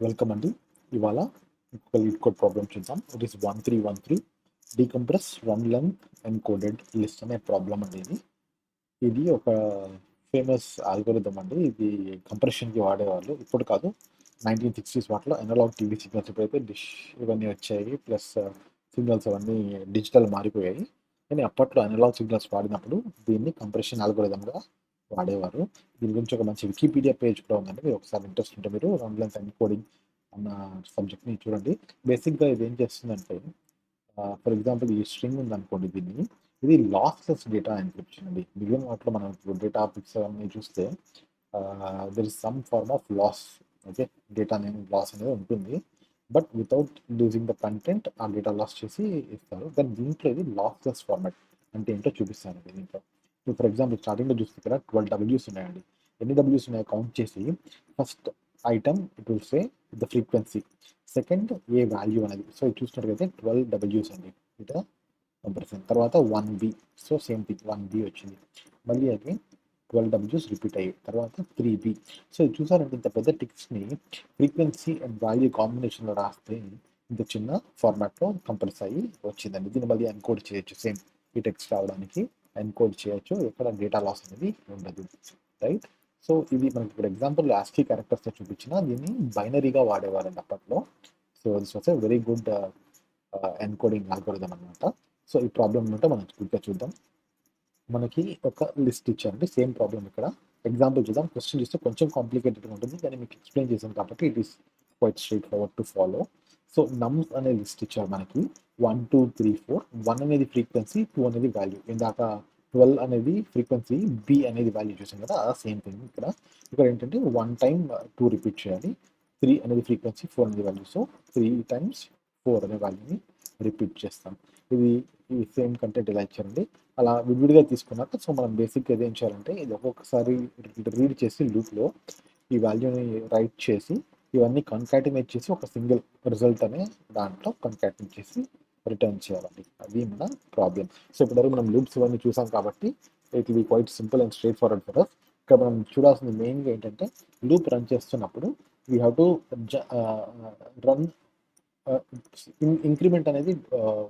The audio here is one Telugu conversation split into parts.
వెల్కమ్ అండి. ఇవాళ ఇంకొక లీడ్ కోడ్ ప్రాబ్లమ్ చూద్దాం. It is 1313 decompress run length encoded list అనే ప్రాబ్లం అండి. ఇది ఒక ఫేమస్ ఆల్గోరిథం అండి. ఇది కంప్రెషన్కి వాడేవాళ్ళు, ఇప్పుడు కాదు. 1960s వాటిలో అనలాగ్ టీవీ సిగ్నల్స్ ఎప్పుడైతే డిష్ ఇవన్నీ వచ్చాయి, ప్లస్ సిగ్నల్స్ అవన్నీ డిజిటల్ మారిపోయాయి. కానీ అప్పట్లో అనలాగ్ సిగ్నల్స్ వాడినప్పుడు దీన్ని కంప్రెషన్ ఆల్గోరిథంగా వాడేవారు. దీని గురించి ఒక మంచి వికీపీడియా పేజ్ కూడా ఉందండి. మీరు ఒకసారి ఇంట్రెస్ట్ ఉంటే మీరు రన్ లెంత్ ఎన్కోడింగ్ అన్న సబ్జెక్ట్ని చూడండి. బేసిక్గా ఇది ఏం చేస్తుందంటే, ఫర్ ఎగ్జాంపుల్ ఈ స్ట్రింగ్ ఉందనుకోండి, దీన్ని ఇది లాస్లెస్ డేటా ఎన్క్రిప్షన్ అండి. మిగిలిన వాటిలో మనం డేటా పిక్స్ అన్నీ చూస్తే there is some form of loss. Okay, data అనేది లాస్ అనేది ఉంటుంది, but without losing the content ఆ డేటా లాస్ చేసి ఇస్తారు. కానీ దీంట్లో ఇది లాస్లెస్ ఫార్మాట్ అంటే ఏంటో చూపిస్తానండి. దీంట్లో ఫర్ ఎగ్జాంపుల్ స్టార్టింగ్లో చూస్తే ఇక్కడ 12 డబ్ల్యూస్ ఉన్నాయండి. ఎన్ని డబ్ల్యూస్ ఉన్నాయో కౌంట్ చేసి first item it will say the frequency, second A value అనేది. సో ఇది చూసినట్టుగైతే 12 డబ్ల్యూస్ అండి. ఇట కంప్రెషన్ తర్వాత 1B. So same thing 1B వచ్చింది. మళ్ళీ అగైన్ 12 డబ్ల్యూస్ రిపీట్ అయ్యాయి. తర్వాత 3B. సో ఇది చూసారంటే ఇంత పెద్ద టెక్స్ట్ని ఫ్రీక్వెన్సీ అండ్ వాల్యూ కాంబినేషన్లో రాస్తే ఇంత చిన్న ఫార్మాట్లో కంప్రెస్ అయ్యి వచ్చిందండి. దీన్ని మళ్ళీ ఎన్కోడ్ చేయొచ్చు. సేమ్ ఈ టెక్స్ట్ రావడానికి ఎన్కోడ్ చేయొచ్చు, ఎక్కడ డేటా లాస్ అనేది ఉండదు, రైట్? సో ఇది మనకి ఇప్పుడు ఎగ్జాంపుల్ ఆస్కీ క్యారెక్టర్స్తో చూపించిన దీన్ని బైనరీగా వాడేవారండి అప్పట్లో. So this was a very good encoding algorithm అనమాట. సో ఈ ప్రాబ్లం ఏంటో మనం క్విక్గా చూద్దాం. మనకి ఒక లిస్ట్ ఇచ్చారండి, సేమ్ ప్రాబ్లం ఇక్కడ ఎగ్జాంపుల్ చూద్దాం. క్వశ్చన్ చూస్తే కొంచెం కాంప్లికేటెడ్గా ఉంటుంది, కానీ మీకు ఎక్స్ప్లెయిన్ చేశాను కాబట్టి it is quite straight forward to follow. So నమ్స్ అనే లిస్ట్ ఇచ్చారు మనకి 1 2 3 4. 1 అనేది ఫ్రీక్వెన్సీ, 2 అనేది వాల్యూ. ఇందాక 12 అనేది ఫ్రీక్వెన్సీ, బి అనేది వాల్యూ చూసాం కదా, సేమ్ థింగ్ ఇక్కడ. ఇక్కడ ఏంటంటే 1 టైమ్ 2 రిపీట్ చేయాలి, 3 అనేది ఫ్రీక్వెన్సీ, 4 అనేది వాల్యూ. సో 3 టైమ్స్ 4 అనే వాల్యూని రిపీట్ చేస్తాం. ఇది ఈ సేమ్ కంటెంట్ ఇలా ఇచ్చారండి. అలా విడివిడిగా తీసుకున్నాక సో మనం బేసిక్గా ఏం చేయాలంటే, ఇది ఒక్కొక్కసారి రీడ్ చేసి లూప్లో ఈ వాల్యూని రైట్ చేసి ఇవన్నీ కన్కాటినేట్ చేసి ఒక సింగిల్ రిజల్ట్ అనే దాంట్లో కన్కాటినేట్ చేసి రిటర్న్ చేయాలండి. అది మన ప్రాబ్లం. సో ఇప్పుడు మనం లూప్స్ ఇవన్నీ చూసాం కాబట్టి it will be quite simple and straight forward for us. ఇక్కడ మనం చూడాల్సింది మెయిన్గా ఏంటంటే, లూప్ రన్ చేస్తున్నప్పుడు we have to run increment అనేది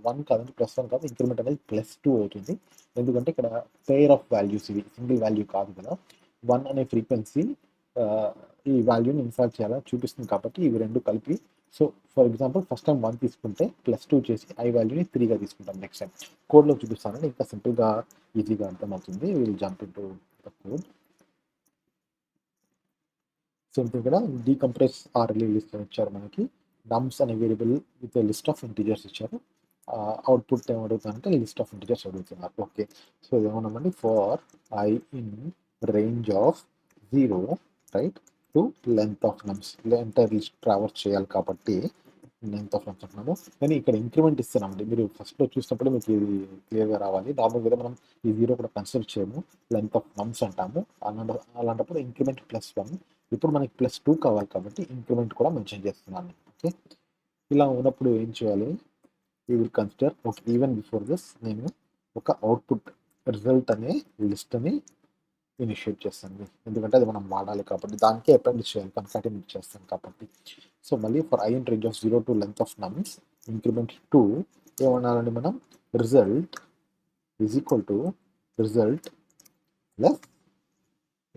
1 కాదండి, +1 కాదు, ఇంక్రిమెంట్ అనేది +2 అవుతుంది. ఎందుకంటే ఇక్కడ పెయిర్ ఆఫ్ వాల్యూస్, ఇవి సింగిల్ వాల్యూ కాదు కదా. 1 అనే ఫ్రీక్వెన్సీ ఈ వాల్యూని ఇన్సర్ట్ చేయాలని చూపిస్తుంది కాబట్టి ఇవి రెండు కలిపి. So for example first time 1 తీసుకుంటే +2 చేసి ఐ వాల్యూని 3గా తీసుకుంటాం. నెక్స్ట్ టైం కోడ్లో చూపిస్తానండి, ఇంకా సింపుల్గా ఈజీగా అర్థమవుతుంది. Will jump into the code. Same thing ఇక్కడ డీకంప్రెస్ ఆర్ లిస్ట్ ఇచ్చారు మనకి. నమ్స్ అనే variable with list of integers ఇచ్చారు. అవుట్పుట్ ఏం అడుగుతారంటే లిస్ట్ ఆఫ్ ఇంటీజర్స్ అడుగుతున్నారు. ఓకే, సో ఏమన్నామండి, for I in range of 0 right to length of nums. Entire list traverse చేయాలి కాబట్టి లెంత్ ఆఫ్ నమ్స్ అంటున్నాము. కానీ ఇక్కడ ఇంక్రిమెంట్ ఇస్తున్నామండి. మీరు ఫస్ట్లో చూసినప్పుడు మీకు ఇది క్లియర్గా రావాలి. నార్మల్గా మనం ఈ 0 కూడా కన్సిడర్ చేయము, లెంత్ ఆఫ్ నమ్స్ అంటాము. అలాంటప్పుడు ఇంక్రిమెంట్ +1. ఇప్పుడు మనకి +2 కావాలి కాబట్టి ఇంక్రిమెంట్ కూడా మెన్షన్ చేస్తున్నాను. ఓకే, ఇలా ఉన్నప్పుడు ఏం చేయాలి, we will consider. Okay, even before this నేను ఒక అవుట్పుట్ రిజల్ట్ అనే లిస్ట్ని ఇనిషియేట్ చేస్తాను, ఎందుకంటే అది మనం వాడాలి కాబట్టి. దానికే అపెండ్ చేయాలి, కన్కాటినేట్ చేస్తాం కాబట్టి. సో మళ్ళీ for I in range of 0 to length of నమ్స్ increment 2 ఏమనాలండి మనం, result is equal to result plus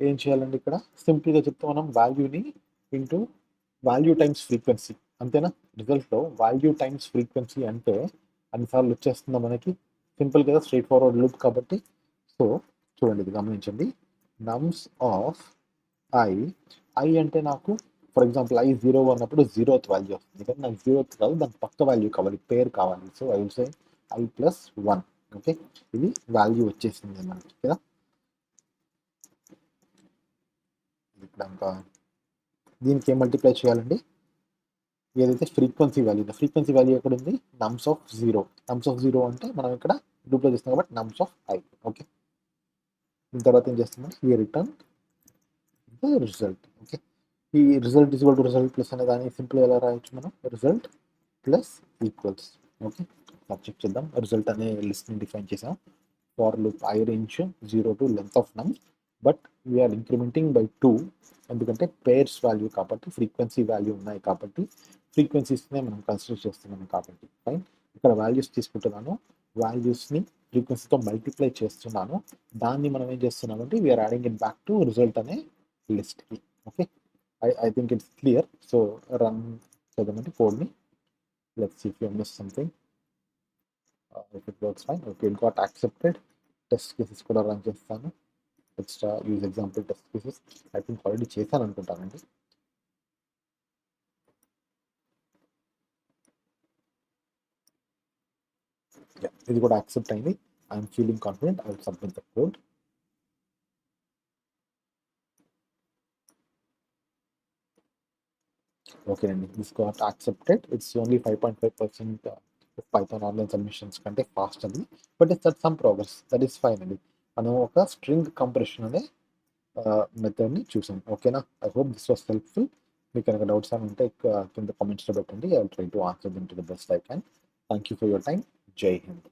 ఏం చేయాలండి, ఇక్కడ సింపుల్గా చెప్తే మనం వాల్యూని ఇంటూ వాల్యూ టైమ్స్ ఫ్రీక్వెన్సీ, అంతేనా? రిజల్ట్లో వాల్యూ టైమ్స్ ఫ్రీక్వెన్సీ అంటే అన్నిసార్లు వచ్చేస్తుందా మనకి, సింపుల్ కదా, స్ట్రైట్ ఫార్వర్డ్ లూప్ కాబట్టి. సో చూడండి, ఇది గమనించండి. నమ్స్ ఆఫ్ ఐ, ఐ అంటే నాకు ఫర్ ఎగ్జాంపుల్ ఐ 0 అన్నప్పుడు 0th వాల్యూ వస్తుంది, కానీ నాకు 0th కాదు, దానికి పక్క వాల్యూ కావాలి, పేరు కావాలి. So I will say I +1. Okay, ఇది వాల్యూ వచ్చేసింది మనకి కదా. ఇప్పుడు ఇంకా దీనికి ఏం మల్టిప్లై చేయాలండి, ఏదైతే ఫ్రీక్వెన్సీ వాల్యూ ఎక్కడ ఉంది, నమ్స్ ఆఫ్ 0. నమ్స్ ఆఫ్ 0 అంటే మనం ఇక్కడ డూప్లో చేస్తాం కాబట్టి నమ్స్ ఆఫ్ ఐ. ఓకే, దీని తర్వాత ఏం చేస్తామంటే ఈ రిటర్న్ ద రిజల్ట్. ఓకే, ఈ result is equal to result plus అనే దాన్ని సింపుల్ ఎలా రాయొచ్చు మనం, result plus equals. Okay, check చేద్దాం. రిజల్ట్ అనే లిస్ట్ని డిఫైన్ చేసాం. For loop I range 0 to length of nums but we're incrementing by 2 ఎందుకంటే పేర్స్ వాల్యూ కాబట్టి ఫ్రీక్వెన్సీ వాల్యూ ఉన్నాయి కాబట్టి ఫ్రీక్వెన్సీస్నే మనం కన్సిడర్ చేస్తున్నాము కాబట్టి ఫైన్. ఇక్కడ వాల్యూస్ తీసుకుంటున్నాను, వాల్యూస్ని ఫ్రీక్వెన్సీతో మల్టిప్లై చేస్తున్నాను, దాన్ని మనం ఏం చేస్తున్నామంటే we are adding it back to result అనే లిస్ట్కి. Okay, I think it's clear. So run చేద్దామంటే కోడ్ని, let's see if you miss something. if it works fine. Okay, it got accepted. Test cases కూడా రన్ చేస్తాను. Extra use example test cases I think already చేశాను అనుకుంటానండి. ఇది కూడా యాక్సెప్ట్ అయింది. I'm feeling confident. I will submit the code. Okay అండి, this got accepted. It's only 5.5% Python online submissions కంటే ఫాస్ట్ అది, but it's at some progress. That is fine అండి. మనం ఒక స్ట్రింగ్ కంప్రెషన్ అనే మెథడ్ని చూసాం. ఓకేనా, I hope this was helpful. మీకు కనుక డౌట్స్ అని ఉంటే కింద కామెంట్స్లో పెట్టండి. I will try to answer them to the best I can. Thank you for your time. జై హింద్.